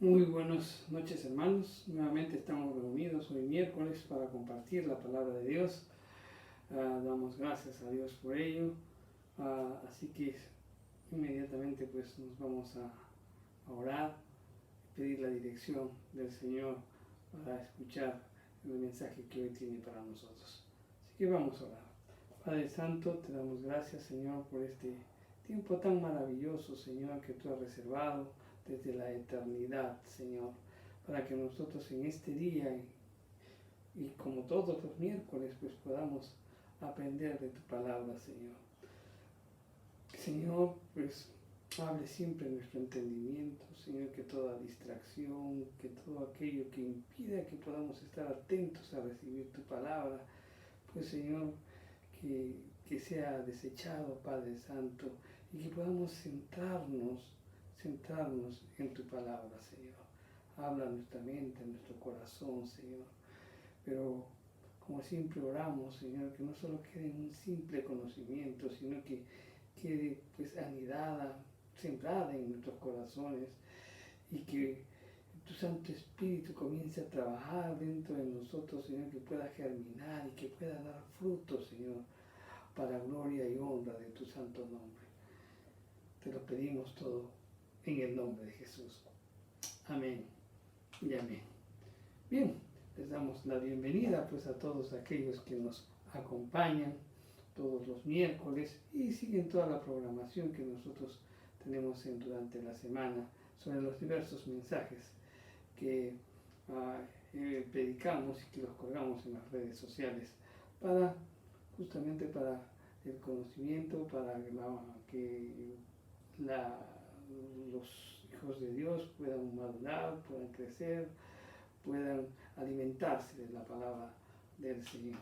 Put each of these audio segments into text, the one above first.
Muy buenas noches, hermanos. Nuevamente estamos reunidos hoy miércoles para compartir la palabra de Dios. Damos gracias a Dios por ello. Así que inmediatamente pues nos vamos a orar, pedir la dirección del Señor para escuchar el mensaje que hoy tiene para nosotros. Así que vamos a orar. Padre Santo, te damos gracias, Señor, por este tiempo tan maravilloso, Señor, que tú has reservado desde la eternidad, Señor, para que nosotros en este día y como todos los miércoles, pues podamos aprender de tu palabra, Señor. Señor, pues hable siempre en nuestro entendimiento, Señor, que toda distracción, que todo aquello que impida que podamos estar atentos a recibir tu palabra, pues Señor, que sea desechado, Padre Santo, y que podamos centrarnos en tu palabra, Señor. Habla a nuestra mente, a nuestro corazón, Señor. Pero como siempre oramos, Señor, que no solo quede en un simple conocimiento, sino que quede pues anidada, sembrada en nuestros corazones y que tu Santo Espíritu comience a trabajar dentro de nosotros, Señor, que pueda germinar y que pueda dar frutos, Señor, para gloria y honra de tu santo nombre. Te lo pedimos todo en el nombre de Jesús. Amén y amén. Bien, les damos la bienvenida pues a todos aquellos que nos acompañan todos los miércoles y siguen toda la programación que nosotros tenemos durante la semana sobre los diversos mensajes que predicamos y que los colgamos en las redes sociales justamente para el conocimiento, para que los hijos de Dios puedan madurar, puedan crecer, puedan alimentarse de la palabra del Señor.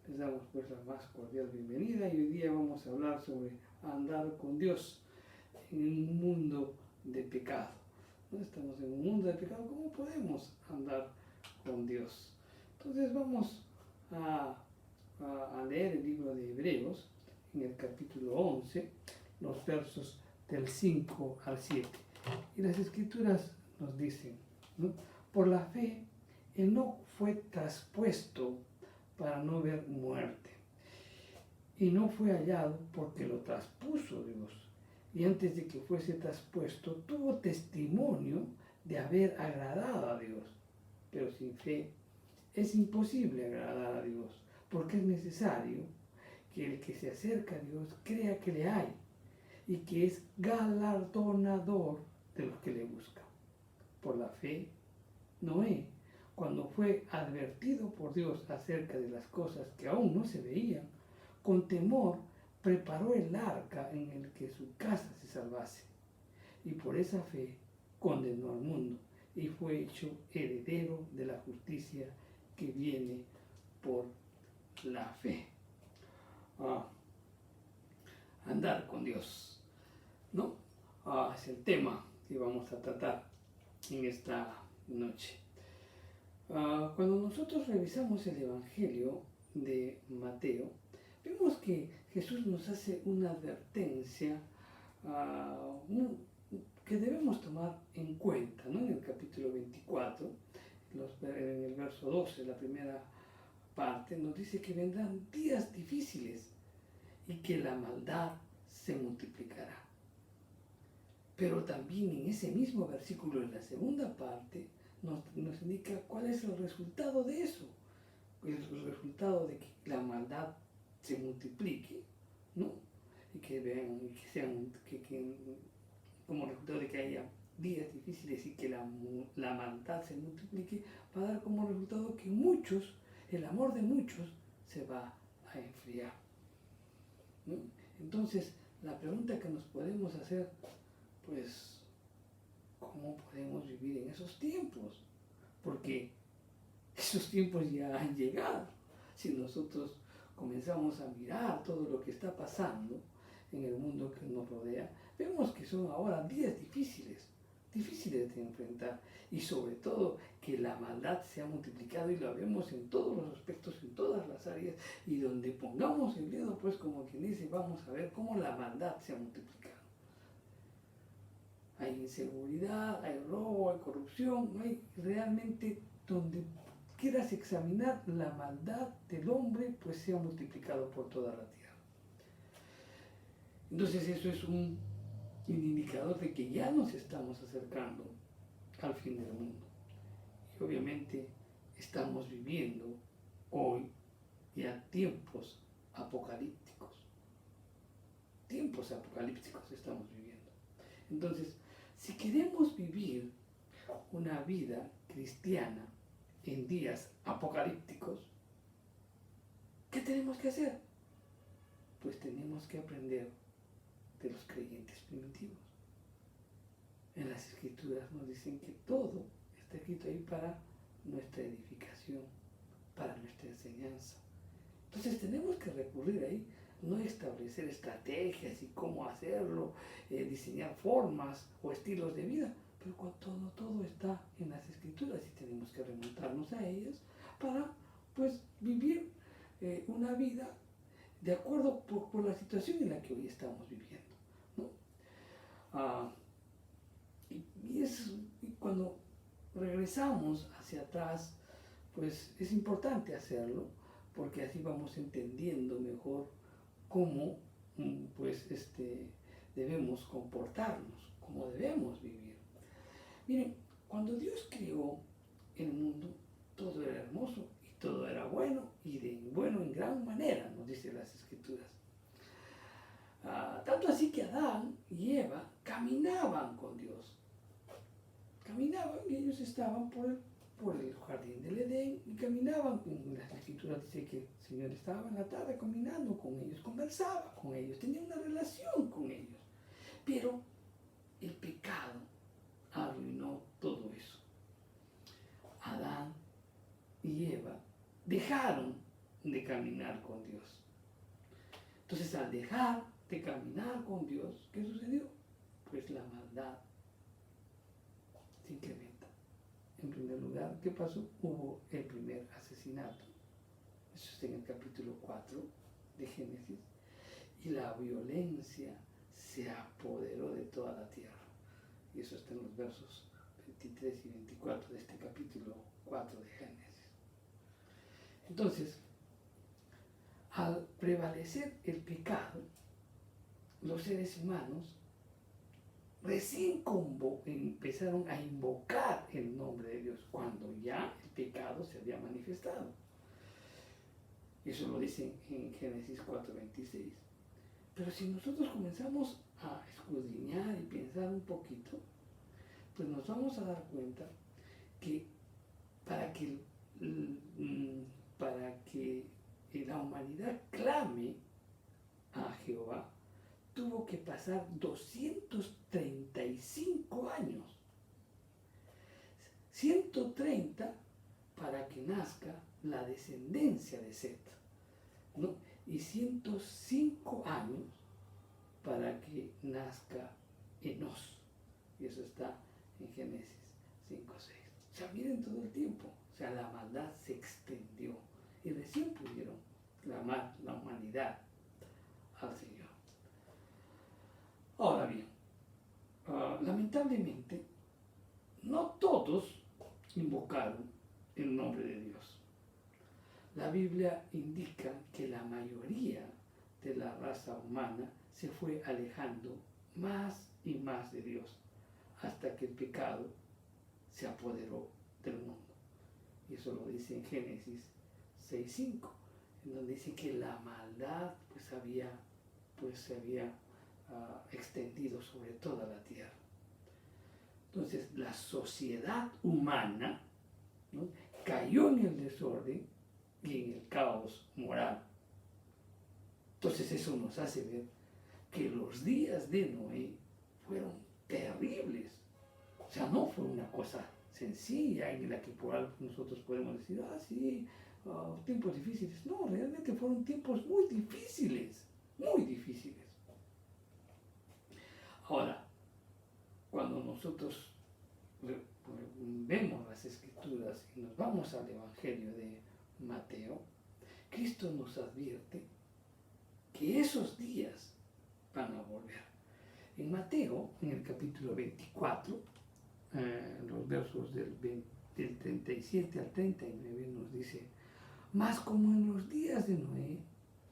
Les damos pues la más cordial bienvenida y hoy día vamos a hablar sobre andar con Dios en un mundo de pecado. ¿No? Estamos en un mundo de pecado, ¿cómo podemos andar con Dios? Entonces vamos a leer el libro de Hebreos en el capítulo 11, los versos del 5 al 7. Y las escrituras nos dicen, ¿no? Por la fe, Enoc fue traspuesto para no ver muerte, y no fue hallado porque lo traspuso Dios. Y antes de que fuese traspuesto, tuvo testimonio de haber agradado a Dios. Pero sin fe es imposible agradar a Dios, porque es necesario que el que se acerca a Dios crea que le hay y que es galardonador de los que le buscan. Por la fe, Noé, cuando fue advertido por Dios acerca de las cosas que aún no se veían, con temor preparó el arca en el que su casa se salvase. Y por esa fe condenó al mundo y fue hecho heredero de la justicia que viene por la fe. Andar con Dios, ¿no? Es el tema que vamos a tratar en esta noche. Cuando nosotros revisamos el Evangelio de Mateo, vemos que Jesús nos hace una advertencia que debemos tomar en cuenta, ¿no? En el capítulo 24, en el verso 12, la primera parte, nos dice que vendrán días difíciles y que la maldad se multiplicará. Pero también en ese mismo versículo, en la segunda parte, nos indica cuál es el resultado de eso. El resultado de que la maldad se multiplique, ¿no? Y que vean, y que sean, como resultado de que haya días difíciles y que la maldad se multiplique, va a dar como resultado que el amor de muchos se va a enfriar, ¿no? Entonces, la pregunta que nos podemos hacer, pues, ¿cómo podemos vivir en esos tiempos? Porque esos tiempos ya han llegado. Si nosotros comenzamos a mirar todo lo que está pasando en el mundo que nos rodea, vemos que son ahora días difíciles de enfrentar, y sobre todo que la maldad se ha multiplicado y lo vemos en todos los aspectos, en todas las áreas, y donde pongamos el dedo, pues como quien dice, vamos a ver cómo la maldad se ha multiplicado. Hay hay inseguridad, hay robo, hay corrupción, hay realmente donde quieras examinar la maldad del hombre, pues se ha multiplicado por toda la tierra. Entonces eso es un indicador de que ya nos estamos acercando al fin del mundo. Y obviamente estamos viviendo hoy ya tiempos apocalípticos. Tiempos apocalípticos estamos viviendo. Entonces, si queremos vivir una vida cristiana en días apocalípticos, ¿qué tenemos que hacer? Pues tenemos que aprender de los creyentes primitivos. En las Escrituras nos dicen que todo está escrito ahí para nuestra edificación, para nuestra enseñanza. Entonces tenemos que recurrir ahí, no establecer estrategias y cómo hacerlo, diseñar formas o estilos de vida, pero todo está en las Escrituras y tenemos que remontarnos a ellas para pues vivir una vida de acuerdo por la situación en la que hoy estamos viviendo, ¿no? Y cuando regresamos hacia atrás, pues es importante hacerlo, porque así vamos entendiendo mejor cómo pues, debemos comportarnos, cómo debemos vivir. Miren, cuando Dios creó el mundo, todo era hermoso y todo era bueno, y bueno en gran manera, nos dicen las Escrituras. Tanto así que Adán y Eva caminaban con Dios. Caminaban y ellos estaban por el jardín del Edén y caminaban. Las Escrituras dice que el Señor estaba en la tarde caminando con ellos, conversaba con ellos, tenía una relación con ellos. Pero el pecado arruinó todo eso. Adán y Eva dejaron de caminar con Dios. Entonces, al dejar de caminar con Dios, ¿qué sucedió? Pues la maldad se incrementa. En primer lugar, ¿qué pasó? Hubo el primer asesinato. Eso está en el capítulo 4 de Génesis. Y la violencia se apoderó de toda la tierra. Y eso está en los versos 23 y 24 de este capítulo 4 de Génesis. Entonces, al prevalecer el pecado, los seres humanos recién empezaron a invocar el nombre de Dios cuando ya el pecado se había manifestado. Eso lo dice en Génesis 4:26. Pero si nosotros comenzamos a escudriñar y pensar un poquito, pues nos vamos a dar cuenta que para que la humanidad clame a Jehová, tuvo que pasar 235 años. 130 para que nazca la descendencia de Set, ¿no? Y 105 años para que nazca Enos. Y eso está en Génesis 5:6. O sea, miren todo el tiempo. O sea, la maldad se extendió. Y recién pudieron clamar la humanidad al Señor. Ahora bien, lamentablemente, no todos invocaron el nombre de Dios. La Biblia indica que la mayoría de la raza humana se fue alejando más y más de Dios, hasta que el pecado se apoderó del mundo. Y eso lo dice en Génesis 6:5, en donde dice que la maldad se había extendido sobre toda la tierra. Entonces la sociedad humana, ¿no?, cayó en el desorden y en el caos moral. Entonces eso nos hace ver que los días de Noé fueron terribles. O sea, no fue una cosa sencilla en la que por algo nosotros podemos decir, sí, tiempos difíciles. No, realmente fueron tiempos muy difíciles, muy difíciles. Ahora, cuando nosotros vemos las Escrituras y nos vamos al Evangelio de Mateo, Cristo nos advierte que esos días van a volver. En Mateo, en el capítulo 24, los versos del 37 al 39 nos dice: mas como en los días de Noé,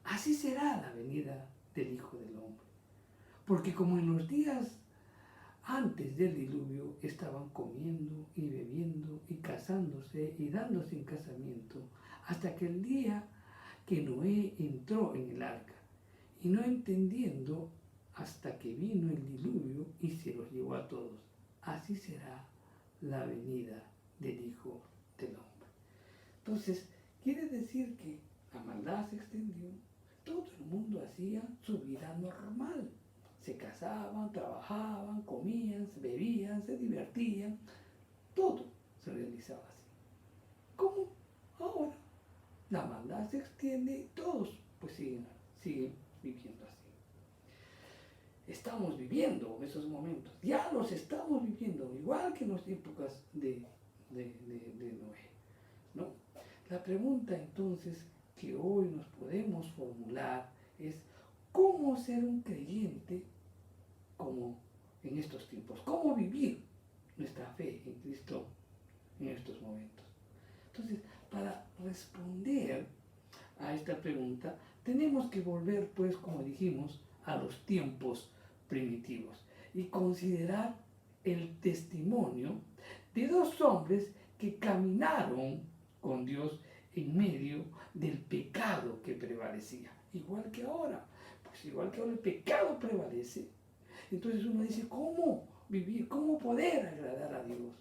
así será la venida del Hijo del Hombre. Porque como en los días antes del diluvio estaban comiendo y bebiendo y casándose y dándose en casamiento, hasta que el día que Noé entró en el arca, y no entendiendo hasta que vino el diluvio y se los llevó a todos. Así será la venida del Hijo del Hombre. Entonces, quiere decir que la maldad se extendió, todo el mundo hacía su vida normal. Se casaban, trabajaban, comían, bebían, se divertían, todo se realizaba así. ¿Cómo? Ahora la maldad se extiende y todos pues siguen viviendo así. Estamos viviendo esos momentos, ya los estamos viviendo, igual que en las épocas de Noé, ¿no? La pregunta entonces que hoy nos podemos formular es: ¿cómo ser un creyente como en estos tiempos? ¿Cómo vivir nuestra fe en Cristo en estos momentos? Entonces, para responder a esta pregunta, tenemos que volver, pues, como dijimos, a los tiempos primitivos y considerar el testimonio de dos hombres que caminaron con Dios en medio del pecado que prevalecía. Igual que ahora, pues igual que ahora el pecado prevalece. Entonces uno dice: ¿cómo vivir? ¿Cómo poder agradar a Dios?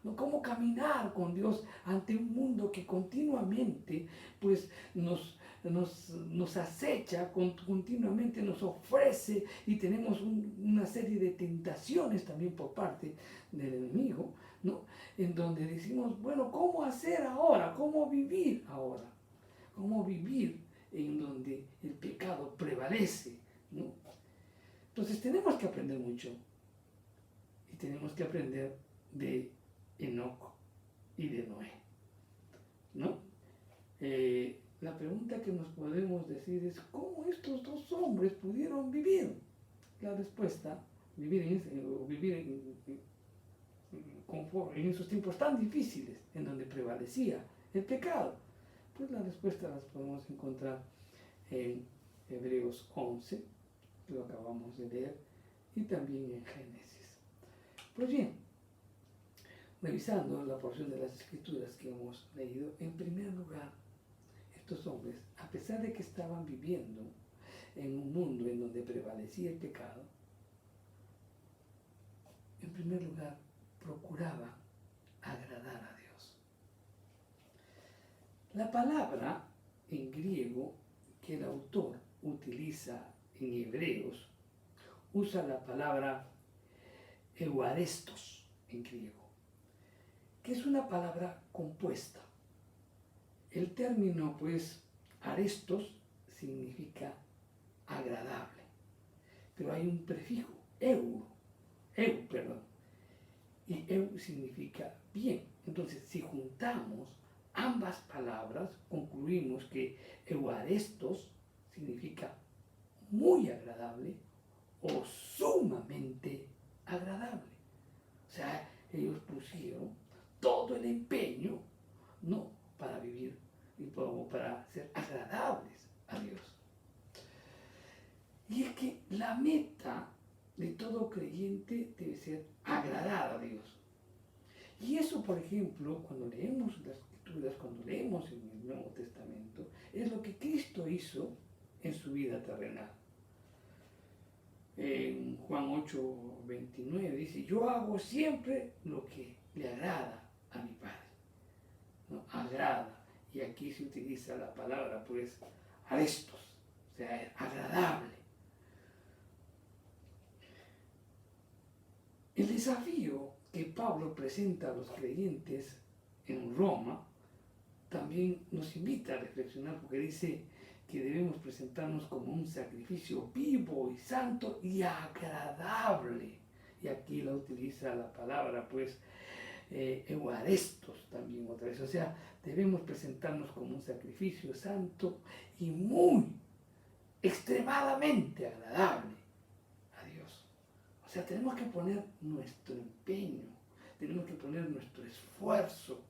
¿No? ¿Cómo caminar con Dios ante un mundo que continuamente pues, nos acecha, continuamente nos ofrece, y tenemos una serie de tentaciones también por parte del enemigo, ¿no? En donde decimos: bueno, ¿cómo hacer ahora? ¿Cómo vivir ahora? ¿Cómo vivir en donde el pecado prevalece, ¿no? Entonces tenemos que aprender mucho, y tenemos que aprender de Enoc y de Noé, ¿no? La pregunta que nos podemos decir es: ¿cómo estos dos hombres pudieron vivir? La respuesta: vivir en esos tiempos tan difíciles, en donde prevalecía el pecado. Pues la respuesta las podemos encontrar en Hebreos 11, que lo acabamos de leer, y también en Génesis. Pues bien, revisando la porción de las Escrituras que hemos leído, en primer lugar, estos hombres, a pesar de que estaban viviendo en un mundo en donde prevalecía el pecado, en primer lugar, procuraba agradar a Dios. La palabra en griego que el autor utiliza en Hebreos usa la palabra euarestos en griego, que es una palabra compuesta. El término, pues, arestos significa agradable, pero hay un prefijo, y eu significa bien. Entonces, si juntamos ambas palabras, concluimos que euarestos significa muy agradable o sumamente agradable. O sea, ellos pusieron todo el empeño, ¿no?, para vivir y para ser agradables a Dios. Y es que la meta de todo creyente debe ser agradar a Dios. Y eso, por ejemplo, cuando leemos las Escrituras, cuando leemos en el Nuevo Testamento, es lo que Cristo hizo en su vida terrenal. En Juan 8:29 dice: yo hago siempre lo que le agrada a mi Padre, ¿no? Agrada. Y aquí se utiliza la palabra, pues, arestos, o sea, agradable. El desafío que Pablo presenta a los creyentes en Roma también nos invita a reflexionar, porque dice que debemos presentarnos como un sacrificio vivo y santo y agradable. Y aquí la utiliza la palabra, pues, euarestos también otra vez. O sea, debemos presentarnos como un sacrificio santo y muy, extremadamente agradable a Dios. sea, tenemos que poner nuestro empeño, tenemos que poner nuestro esfuerzo,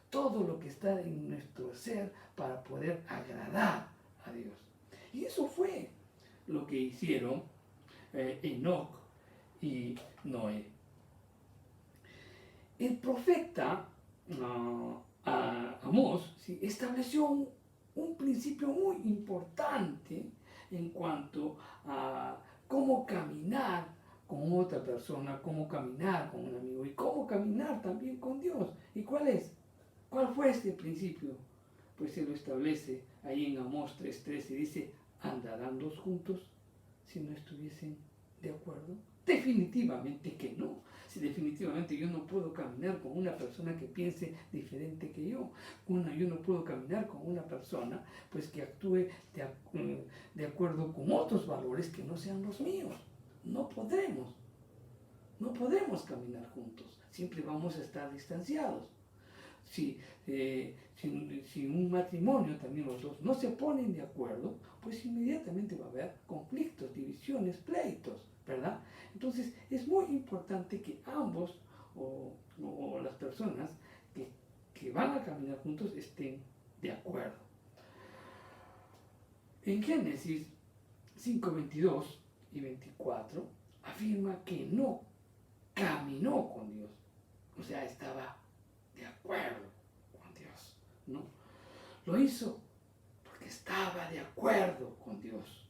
todo lo que está en nuestro ser para poder agradar a Dios. Y eso fue lo que hicieron Enoc y Noé. El profeta Amós estableció un principio muy importante en cuanto a cómo caminar con otra persona, cómo caminar con un amigo y cómo caminar también con Dios. ¿Y cuál es? ¿Cuál fue este principio? Pues se lo establece ahí en Amós 3:13 y dice, ¿andarán dos juntos si no estuviesen de acuerdo? Definitivamente que no. Si definitivamente yo no puedo caminar con una persona que piense diferente que yo, yo no puedo caminar con una persona pues que actúe de acuerdo con otros valores que no sean los míos. No podremos caminar juntos, siempre vamos a estar distanciados. Si un matrimonio también los dos no se ponen de acuerdo, pues inmediatamente va a haber conflictos, divisiones, pleitos, ¿verdad? Entonces es muy importante que ambos o las personas que van a caminar juntos estén de acuerdo. En Génesis 5:22 y 24 afirma que no caminó con Dios, o sea, estaba de acuerdo con Dios, ¿no? Lo hizo porque estaba de acuerdo con Dios,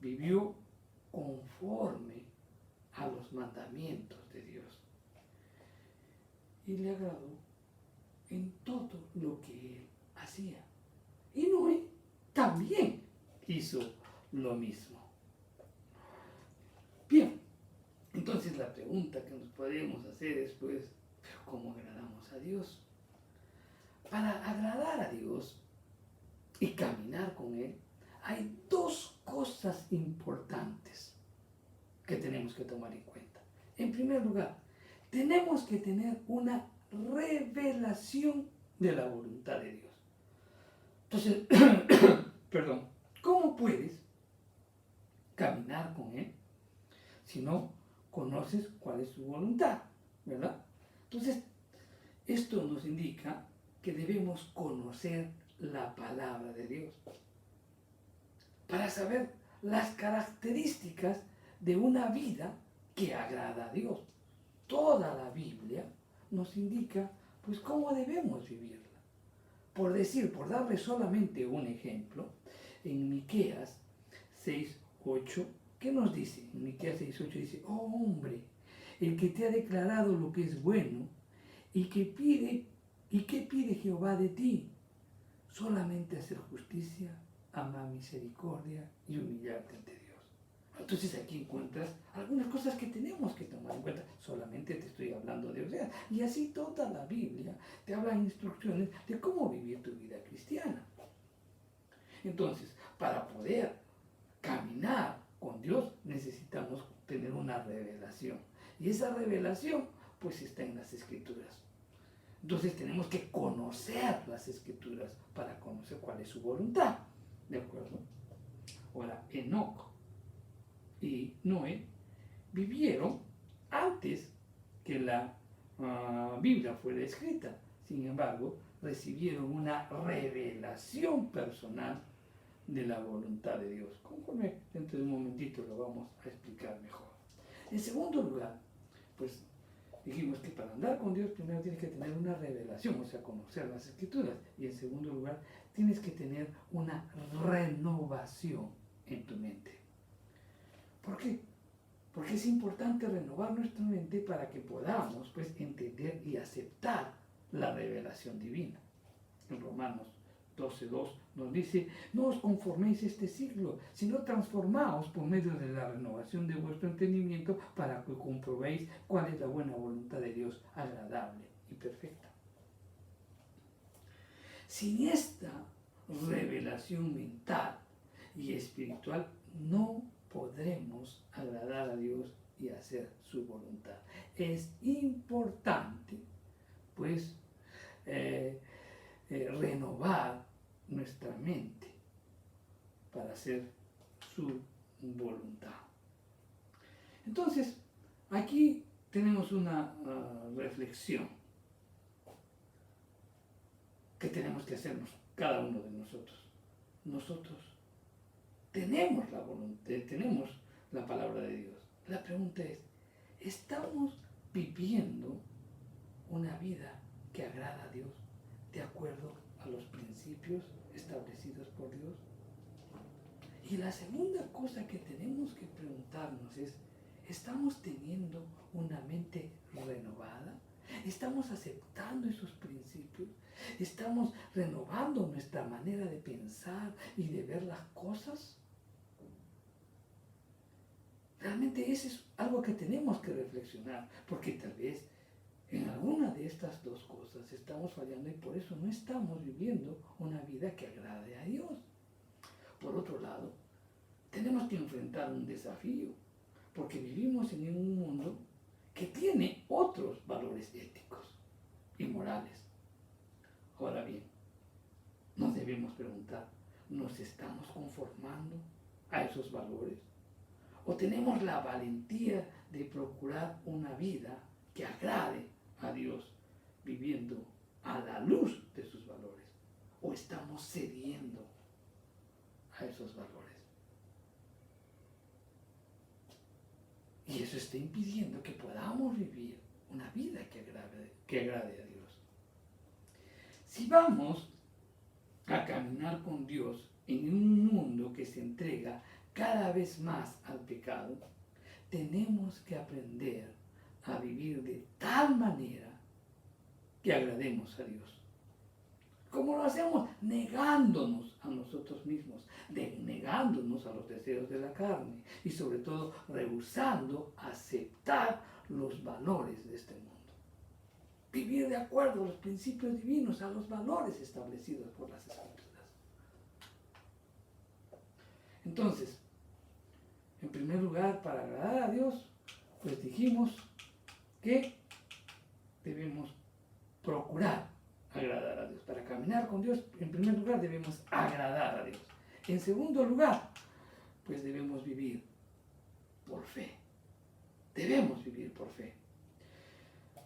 vivió conforme a los mandamientos de Dios y le agradó en todo lo que él hacía. Y Noé también hizo lo mismo. Bien, entonces la pregunta que nos podemos hacer es pues, ¿pero cómo agradamos a Dios? Para agradar a Dios y caminar con Él, hay dos cosas importantes que tenemos que tomar en cuenta. En primer lugar, tenemos que tener una revelación de la voluntad de Dios. Entonces, perdón, ¿cómo puedes caminar con Él si no conoces cuál es su voluntad? ¿Verdad? Entonces, esto nos indica que debemos conocer la palabra de Dios para saber las características de una vida que agrada a Dios. Toda la Biblia nos indica pues cómo debemos vivirla. Por darle solamente un ejemplo, en Miqueas 6:8, ¿qué nos dice? En Miqueas 6:8 dice, oh hombre, el que te ha declarado lo que es bueno y qué pide Jehová de ti, solamente hacer justicia, amar misericordia y humillarte ante Dios. Entonces aquí encuentras algunas cosas que tenemos que tomar en cuenta. Solamente te estoy hablando de Oseas. Y así toda la Biblia te habla instrucciones de cómo vivir tu vida cristiana. Entonces, para poder caminar con Dios necesitamos tener una revelación. Y esa revelación pues está en las Escrituras. Entonces tenemos que conocer las Escrituras para conocer cuál es su voluntad. ¿De acuerdo? Ahora, Enoc y Noé vivieron antes que la Biblia fuera escrita. Sin embargo, recibieron una revelación personal de la voluntad de Dios. Conforme dentro de un momentito lo vamos a explicar mejor. En segundo lugar, pues dijimos que para andar con Dios primero tienes que tener una revelación, o sea, conocer las Escrituras. Y en segundo lugar, tienes que tener una renovación en tu mente. ¿Por qué? Porque es importante renovar nuestra mente para que podamos pues, entender y aceptar la revelación divina. En Romanos 12:2 nos dice, no os conforméis a este siglo, sino transformaos por medio de la renovación de vuestro entendimiento para que comprobéis cuál es la buena voluntad de Dios, agradable y perfecta. Sin esta revelación mental y espiritual no podremos agradar a Dios y hacer su voluntad. Es importante, pues, renovar nuestra mente para hacer su voluntad. Entonces, aquí tenemos una reflexión que tenemos que hacernos cada uno de nosotros. Nosotros tenemos la voluntad, tenemos la palabra de Dios. La pregunta es, ¿estamos viviendo una vida que agrada a Dios de acuerdo a los principios establecidos por Dios? Y la segunda cosa que tenemos que preguntarnos es, ¿estamos teniendo una mente renovada? ¿Estamos aceptando esos principios? ¿Estamos renovando nuestra manera de pensar y de ver las cosas? Realmente eso es algo que tenemos que reflexionar, porque tal vez en alguna de estas dos cosas estamos fallando y por eso no estamos viviendo una vida que agrade a Dios. Por otro lado, tenemos que enfrentar un desafío, porque vivimos en un mundo que tiene otros valores éticos y morales. Ahora bien, nos debemos preguntar, ¿nos estamos conformando a esos valores? ¿O tenemos la valentía de procurar una vida que agrade a Dios, viviendo a la luz de sus valores? ¿O estamos cediendo a esos valores? Y eso está impidiendo que podamos vivir una vida que agrade a Dios. Si vamos a caminar con Dios en un mundo que se entrega cada vez más al pecado, tenemos que aprender a vivir de tal manera que agrademos a Dios. Como lo hacemos negándonos a nosotros mismos, negándonos a los deseos de la carne y sobre todo rehusando aceptar los valores de este mundo. Vivir de acuerdo a los principios divinos, a los valores establecidos por las Escrituras. Entonces, en primer lugar, para agradar a Dios, pues dijimos que debemos procurar agradar a Dios. Para caminar con Dios, en primer lugar, debemos agradar a Dios. En segundo lugar, pues debemos vivir por fe. Debemos vivir por fe.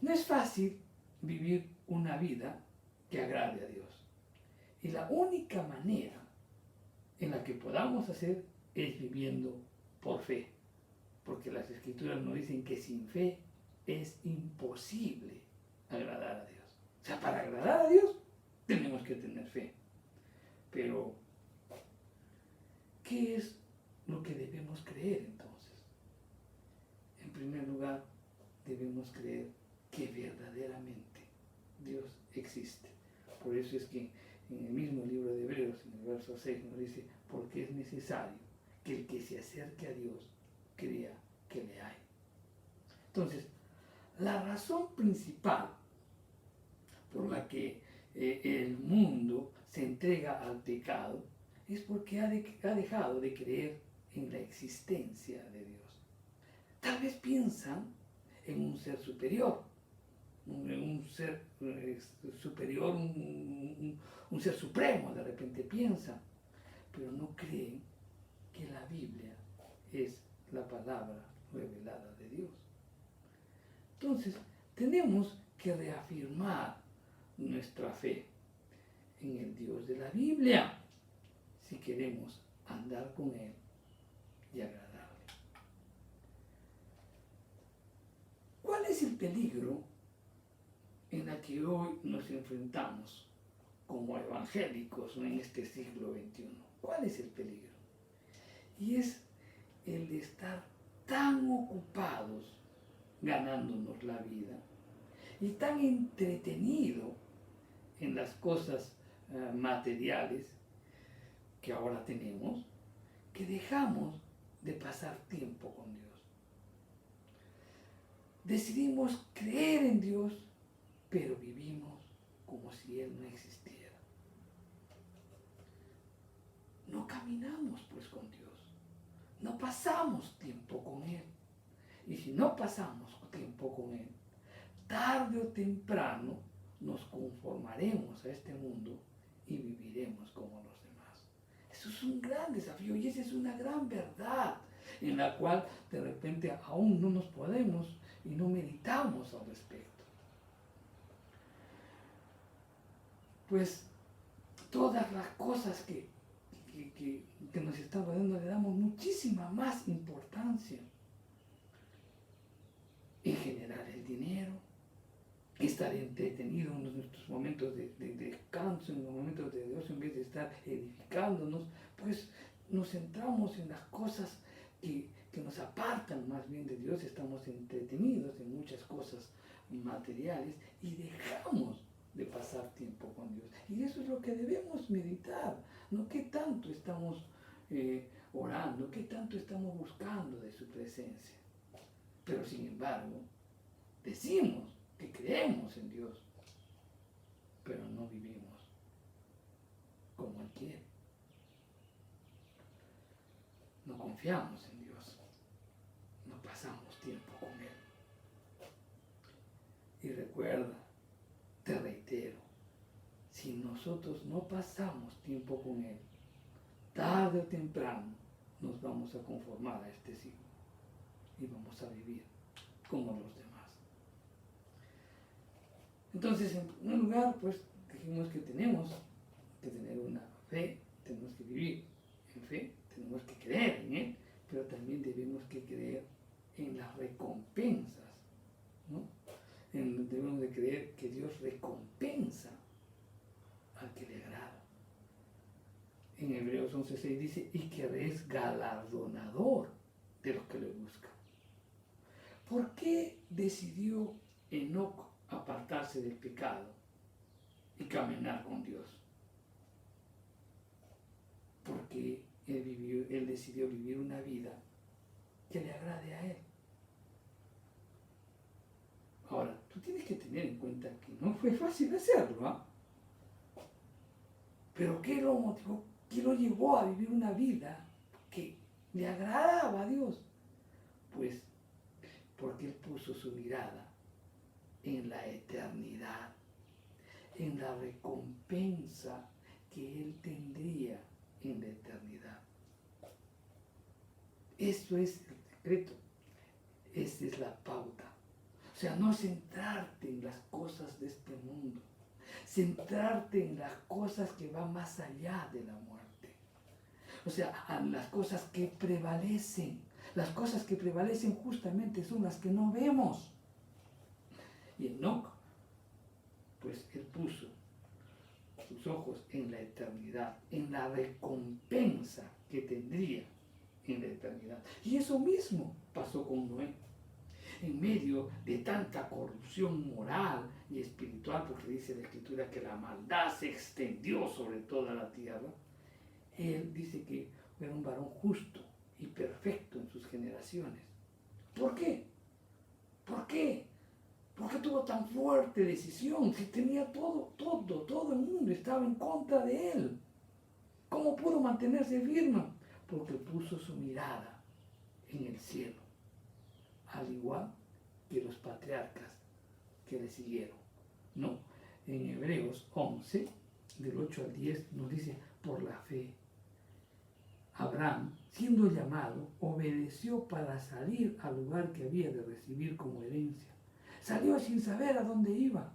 No es fácil vivir una vida que agrade a Dios. Y la única manera en la que podamos hacer es viviendo por fe. Porque las Escrituras nos dicen que sin fe es imposible agradar a Dios. O sea, para agradar a Dios tenemos que tener fe. Pero, ¿qué es lo que debemos creer entonces? En primer lugar, debemos creer que verdaderamente Dios existe. Por eso es que en el mismo libro de Hebreos, en el verso 6, nos dice, porque es necesario que el que se acerque a Dios crea que le hay. Entonces, la razón principal por la que el mundo se entrega al pecado es porque ha dejado de creer en la existencia de Dios. Tal vez piensan en un ser superior, un ser superior, un ser supremo, de repente piensan, pero no creen que la Biblia es la palabra revelada de Dios. Entonces, tenemos que reafirmar nuestra fe en el Dios de la Biblia si queremos andar con Él y agradarle. ¿Cuál es el peligro en el que hoy nos enfrentamos como evangélicos en este siglo XXI? ¿Cuál es el peligro? Y es el de estar tan ocupados ganándonos la vida y tan entretenido en las cosas materiales que ahora tenemos, que dejamos de pasar tiempo con Dios. Decidimos creer en Dios, pero vivimos como si Él no existiera. No caminamos pues con Dios, no pasamos tiempo con Él. Y si no pasamos tiempo con Él, tarde o temprano nos conformaremos a este mundo y viviremos como los demás. Eso es un gran desafío y esa es una gran verdad en la cual de repente aún no nos podemos y no meditamos al respecto. Pues todas las cosas que nos están rodeando le damos muchísima más importancia. En general el dinero, estar entretenido en nuestros momentos de descanso, en los momentos de ocio, en vez de estar edificándonos, pues nos centramos en las cosas que nos apartan más bien de Dios, estamos entretenidos en muchas cosas materiales y dejamos de pasar tiempo con Dios. Y eso es lo que debemos meditar, no qué tanto estamos orando, qué tanto estamos buscando de su presencia. Pero sin embargo, decimos que creemos en Dios, pero no vivimos como Él quiere. No confiamos en Dios, no pasamos tiempo con Él. Y recuerda, te reitero, si nosotros no pasamos tiempo con Él, tarde o temprano nos vamos a conformar a este siglo y vamos a vivir como los demás. Entonces, en primer lugar, pues dijimos que tenemos que tener una fe, tenemos que vivir en fe, tenemos que creer en Él, pero también debemos que creer en las recompensas, ¿no? Debemos de creer que Dios recompensa al que le agrada. En Hebreos 11:6 dice, y que es galardonador de los que le buscan. ¿Por qué decidió Enoc apartarse del pecado y caminar con Dios? Porque él decidió vivir una vida que le agrade a Él. Ahora, tú tienes que tener en cuenta que no fue fácil hacerlo, ¿ah? Pero ¿qué lo motivó? ¿Qué lo llevó a vivir una vida que le agradaba a Dios? Pues porque Él puso su mirada en la eternidad, en la recompensa que Él tendría en la eternidad. Eso es el secreto, esa es la pauta. O sea, no centrarte en las cosas de este mundo, centrarte en las cosas que van más allá de la muerte. O sea, en las cosas que prevalecen. Las cosas que prevalecen justamente son las que no vemos. Y Enoc, pues él puso sus ojos en la eternidad, en la recompensa que tendría en la eternidad. Y eso mismo pasó con Noé. En medio de tanta corrupción moral y espiritual, porque dice la Escritura que la maldad se extendió sobre toda la tierra, él dice que era un varón justo y perfecto en sus generaciones. ¿Por qué? ¿Por qué? ¿Por qué tuvo tan fuerte decisión? Si tenía todo el mundo estaba en contra de él. ¿Cómo pudo mantenerse firme? Porque puso su mirada en el cielo, al igual que los patriarcas que le siguieron. No, en Hebreos 11, del 8 al 10, nos dice, por la fe, Abraham, siendo llamado, obedeció para salir al lugar que había de recibir como herencia. Salió sin saber a dónde iba.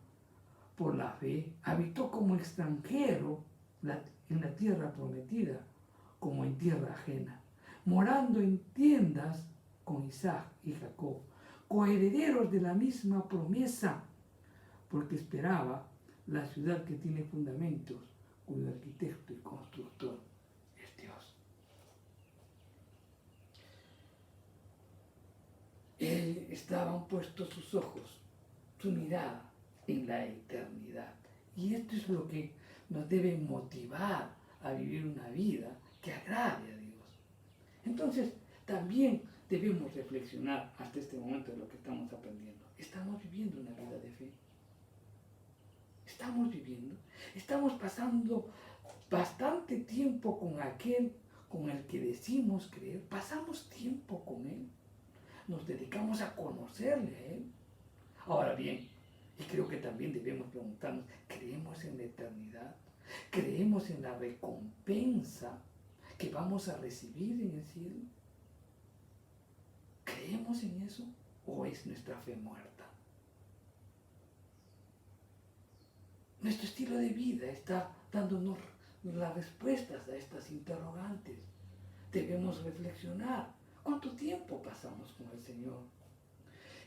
Por la fe, habitó como extranjero en la tierra prometida, como en tierra ajena, morando en tiendas con Isaac y Jacob, coherederos de la misma promesa, porque esperaba la ciudad que tiene fundamentos, cuyo arquitecto y constructor es Dios. Él estaban puestos sus ojos, su mirada en la eternidad. Y esto es lo que nos debe motivar a vivir una vida que agrade a Dios. Entonces, también debemos reflexionar hasta este momento de lo que estamos aprendiendo. ¿Estamos viviendo una vida de fe? Estamos pasando bastante tiempo con aquel con el que decimos creer. Pasamos tiempo con Él. Nos dedicamos a conocerle a Él. Ahora bien, y creo que también debemos preguntarnos, ¿creemos en la eternidad? ¿Creemos en la recompensa? que vamos a recibir en el cielo? ¿Creemos en eso o es nuestra fe muerta? Nuestro estilo de vida está dándonos las respuestas a estas interrogantes. Debemos reflexionar. ¿Cuánto tiempo pasamos con el Señor?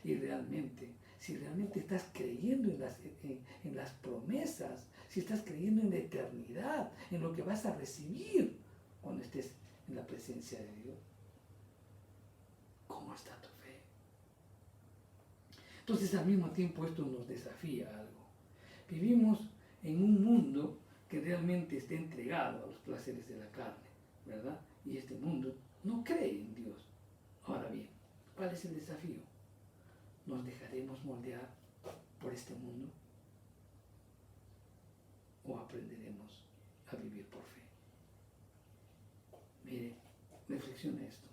Y realmente, si realmente estás creyendo en las promesas, si estás creyendo en la eternidad, en lo que vas a recibir cuando estés en la presencia de Dios, ¿cómo está tu fe? Entonces, al mismo tiempo, esto nos desafía a algo. Vivimos en un mundo que realmente está entregado a los placeres de la carne, ¿verdad? Y este mundo no cree en Dios. Ahora bien, ¿cuál es el desafío? ¿Nos dejaremos moldear por este mundo? ¿O aprenderemos a vivir por fe? Mire, reflexiona esto.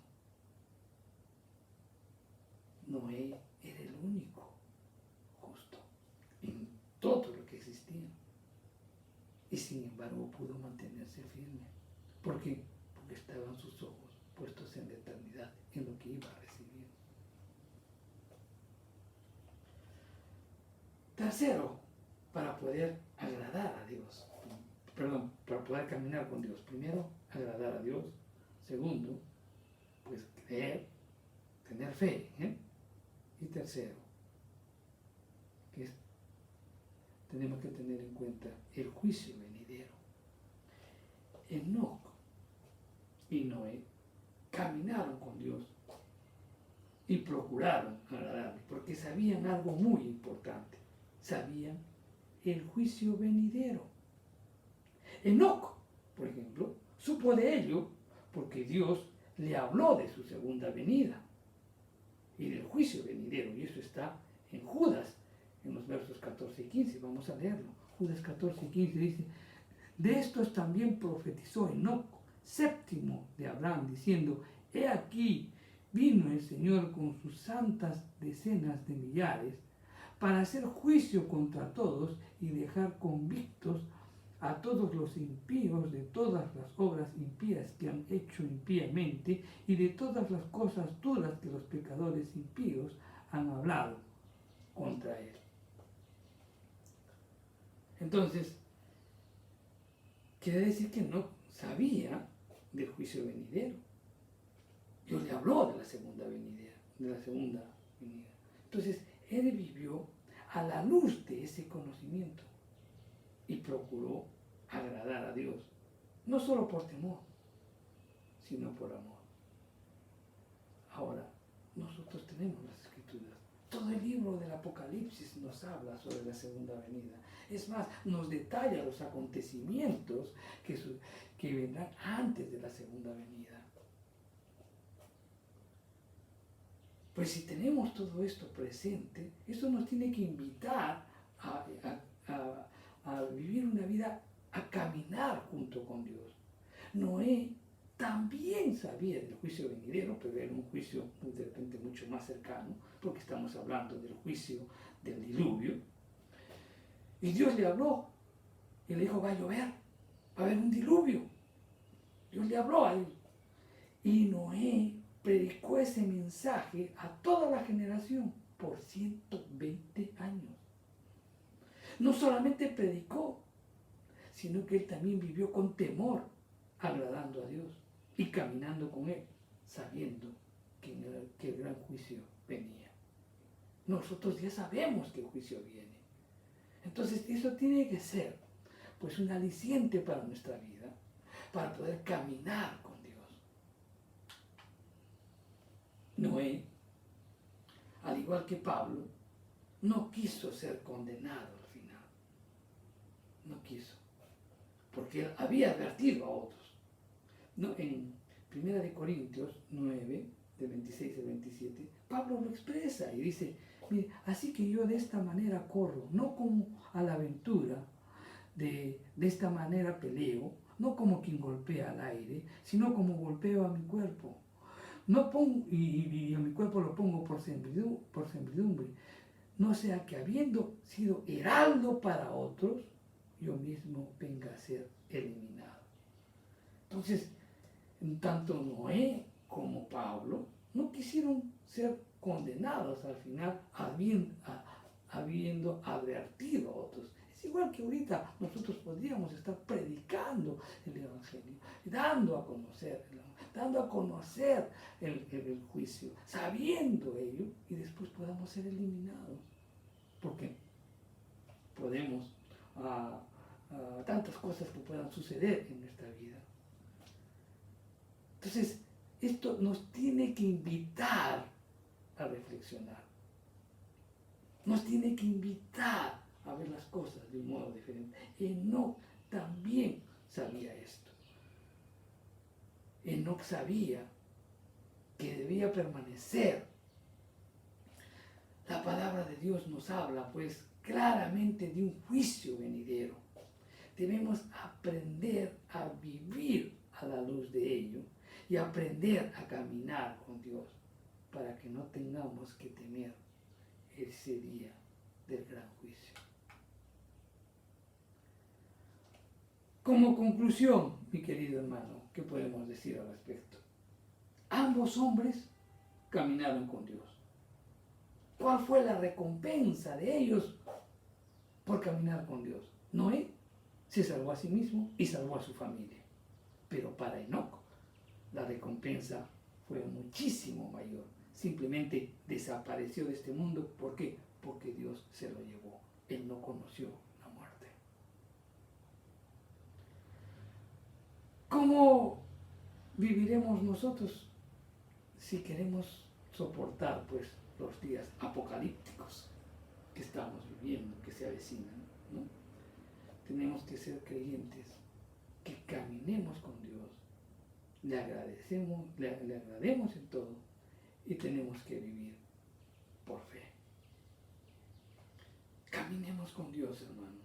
Noé era el único justo en todo lo que existía. Y sin embargo pudo mantenerse firme. ¿Por qué? Porque estaban sus ojos puestos en la eternidad, en lo que iba a recibir. Tercero, para poder agradar a Dios. Para poder caminar con Dios. Primero, agradar a Dios. Segundo, pues creer, tener fe. Y tercero, que tenemos que tener en cuenta el juicio venidero. Enoc y Noé caminaron con Dios y procuraron agradarle, porque sabían algo muy importante. Sabían el juicio venidero. Enoc, por ejemplo, supo de ello porque Dios le habló de su segunda venida y del juicio venidero, y eso está en Judas, en los versos 14 y 15, vamos a leerlo. Judas 14 y 15 dice: de estos también profetizó Enoc, séptimo de Abraham, diciendo: he aquí, vino el Señor con sus santas decenas de millares, para hacer juicio contra todos y dejar convictos a todos los impíos de todas las obras impías que han hecho impíamente y de todas las cosas duras que los pecadores impíos han hablado contra él. Entonces, quiere decir que no sabía del juicio venidero. Dios le habló de la segunda venida. Entonces, él vivió a la luz de ese conocimiento y procuró agradar a Dios, no solo por temor, sino por amor. Ahora, nosotros tenemos las Escrituras. Todo el libro del Apocalipsis nos habla sobre la segunda venida. Es más, nos detalla los acontecimientos que vendrán antes de la segunda venida. Pues si tenemos todo esto presente, eso nos tiene que invitar a vivir una vida, a caminar junto con Dios. Noé también sabía del juicio venidero, pero era un juicio de repente mucho más cercano, porque estamos hablando del juicio del diluvio. Y Dios le habló y le dijo: va a llover, va a haber un diluvio. Dios le habló a él. Y Noé predicó ese mensaje a toda la generación por 120 años. No solamente predicó, sino que él también vivió con temor, agradando a Dios y caminando con él, sabiendo que el gran juicio venía. Nosotros ya sabemos que el juicio viene. Entonces eso tiene que ser pues un aliciente para nuestra vida, para poder caminar con Dios. Noé, al igual que Pablo, no quiso ser condenado al final. No quiso, porque él había advertido a otros. No, en 1 Corintios 9, de 26 al 27, Pablo lo expresa y dice: mire, así que yo de esta manera corro, no como a la aventura, de esta manera peleo, no como quien golpea al aire, sino como golpeo a mi cuerpo. No pongo, y a mi cuerpo lo pongo por servidumbre, no sea que habiendo sido heraldo para otros, yo mismo venga a ser eliminado. Entonces, Tanto Noé como Pablo no quisieron ser condenados al final habiendo advertido a otros. Es igual que ahorita nosotros podríamos estar predicando el Evangelio, dando a conocer el juicio, sabiendo ello, y después podamos ser eliminados. Porque podemos, tantas cosas que puedan suceder en nuestra vida. Entonces, esto nos tiene que invitar a reflexionar. Nos tiene que invitar a ver las cosas de un modo diferente. Enoc también sabía esto. Enoc sabía que debía permanecer. La palabra de Dios nos habla, pues, claramente de un juicio venidero. Debemos aprender a vivir a la luz de ello y aprender a caminar con Dios para que no tengamos que temer ese día del gran juicio. Como conclusión, mi querido hermano, ¿qué podemos decir al respecto? Ambos hombres caminaron con Dios. ¿Cuál fue la recompensa de ellos por caminar con Dios? Noé se salvó a sí mismo y salvó a su familia. Pero para Enoc la recompensa fue muchísimo mayor. Simplemente desapareció de este mundo. ¿Por qué? Porque Dios se lo llevó. Él no conoció la muerte. ¿Cómo viviremos nosotros si queremos soportar, pues, los días apocalípticos que estamos viviendo, que se avecinan, ¿no? Tenemos que ser creyentes, que caminemos con Dios, le agrademos en todo y tenemos que vivir por fe. Caminemos con Dios, hermano.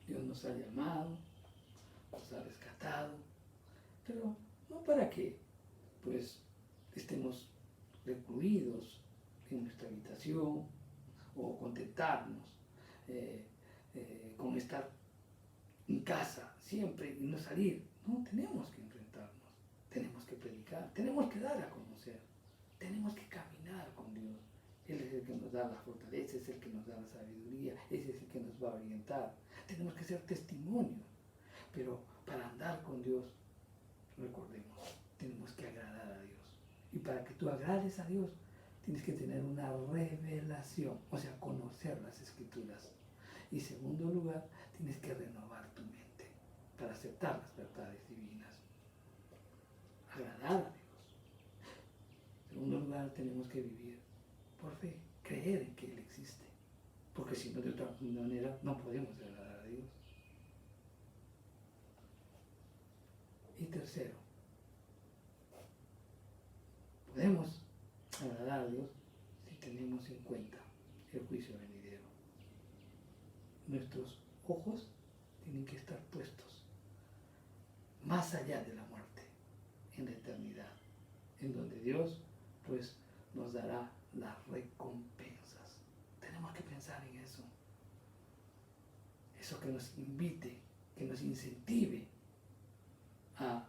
Dios nos ha llamado, nos ha rescatado, pero no para que, pues, estemos recluidos en nuestra habitación o contentarnos con estar en casa siempre y no salir. No, tenemos que enfrentarnos, tenemos que predicar, tenemos que dar a conocer, tenemos que caminar con Dios. Él es el que nos da la fortaleza, es el que nos da la sabiduría, ese es el que nos va a orientar. Tenemos que ser testimonios, pero para andar con Dios, recordemos, tenemos que agradar a Dios. Y para que tú agrades a Dios, tienes que tener una revelación, o sea, conocer las Escrituras. Y en segundo lugar, tienes que renovar tu mente para aceptar las verdades divinas. Agradar a Dios. En segundo lugar, tenemos que vivir por fe, creer en que Él existe. Porque si no, de otra manera, no podemos agradar a Dios. Y tercero, podemos agradar a Dios si tenemos en cuenta el juicio venidero. Nuestros ojos tienen que estar puestos más allá de la muerte, en la eternidad, en donde Dios, pues, nos dará las recompensas. Tenemos que pensar en eso. Eso que nos invite, que nos incentive a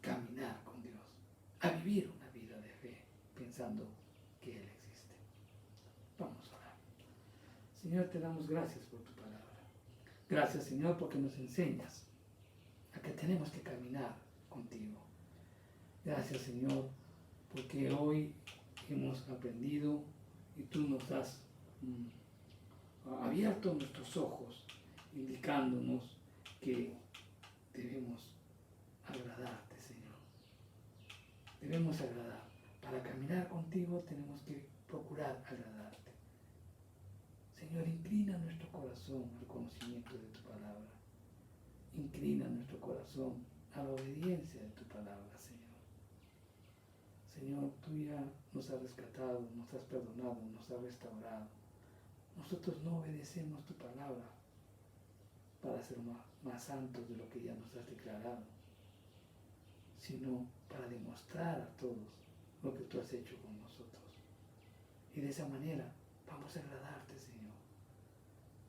caminar con Dios, a vivir una vida de fe, pensando que Él existe. Vamos a orar. Señor, te damos gracias por tu palabra. Gracias, Señor, porque nos enseñas a que tenemos que caminar contigo. Gracias, Señor, porque hoy hemos aprendido y tú nos has abierto nuestros ojos, indicándonos que debemos agradarte, Señor. Debemos agradar. Para caminar contigo tenemos que procurar agradarte. Señor, inclina nuestro corazón al conocimiento de tu palabra. Inclina nuestro corazón a la obediencia de tu palabra, Señor. Señor, tú ya nos has rescatado, nos has perdonado, nos has restaurado. Nosotros no obedecemos tu palabra para ser más santos de lo que ya nos has declarado, sino para demostrar a todos lo que tú has hecho con nosotros. Y de esa manera vamos a agradarte, Señor.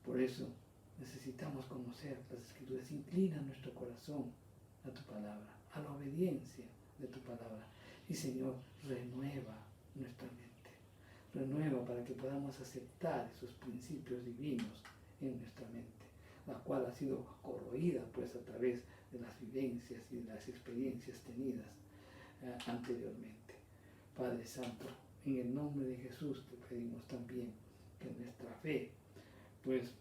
Por eso necesitamos conocer las Escrituras. Inclina nuestro corazón a tu palabra. a la obediencia de tu palabra. Y Señor, renueva nuestra mente, renueva para que podamos aceptar esos principios divinos en nuestra mente, la cual ha sido corroída pues a través de las vivencias y de las experiencias tenidas anteriormente. Padre Santo, en el nombre de Jesús te pedimos también que nuestra fe pues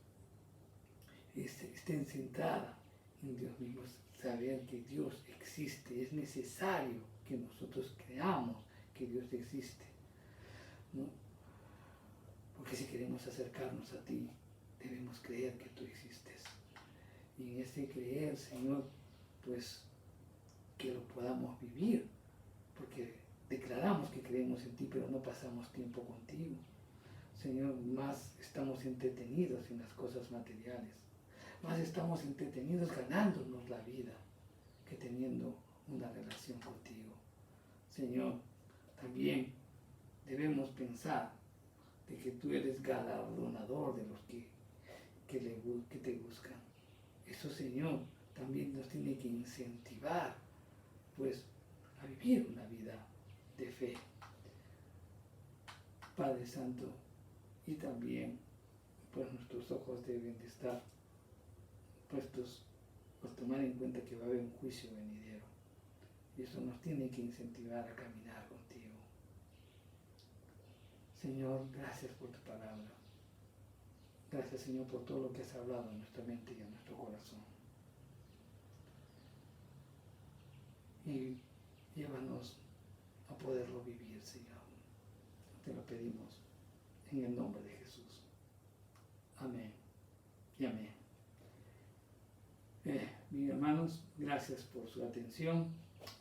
esté centrada en Dios mismo, saber que Dios existe. Es necesario que nosotros creamos que Dios existe, ¿no? Porque si queremos acercarnos a ti, debemos creer que tú existes. Y en ese creer, Señor, pues que lo podamos vivir, porque declaramos que creemos en ti, pero no pasamos tiempo contigo. Señor, más estamos entretenidos en las cosas materiales, más estamos entretenidos ganándonos la vida que teniendo una relación contigo. Señor, también debemos pensar de que tú eres galardonador de los que te buscan. Eso, Señor, también nos tiene que incentivar pues a vivir una vida de fe. Padre Santo, y también pues nuestros ojos deben de estar puestos, pues tomar en cuenta que va a haber un juicio venidero, y eso nos tiene que incentivar a caminar contigo. Señor, gracias por tu palabra. Gracias, Señor, por todo lo que has hablado en nuestra mente y en nuestro corazón. Y llévanos a poderlo vivir, Señor. Te lo pedimos en el nombre de Jesús. Amén y amén. Mis hermanos, gracias por su atención.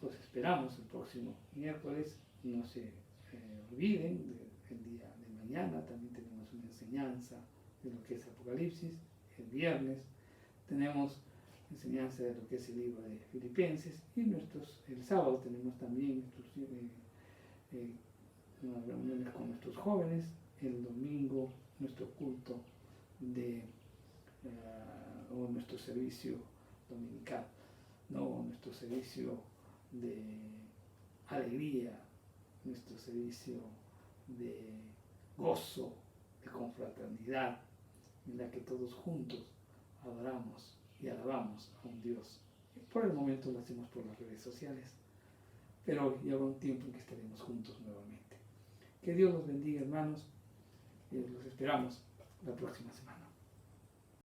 Los esperamos el próximo miércoles. No se olviden del día de mañana. También tenemos una enseñanza de lo que es Apocalipsis. El viernes tenemos enseñanza de lo que es el libro de Filipenses. Y el sábado tenemos también unas reuniones con nuestros jóvenes. El domingo nuestro culto o nuestro servicio dominical, ¿no? Nuestro servicio de alegría, nuestro servicio de gozo, de confraternidad, en la que todos juntos adoramos y alabamos a un Dios. Y por el momento lo hacemos por las redes sociales, pero ya habrá un tiempo en que estaremos juntos nuevamente. Que Dios los bendiga, hermanos, y los esperamos la próxima semana.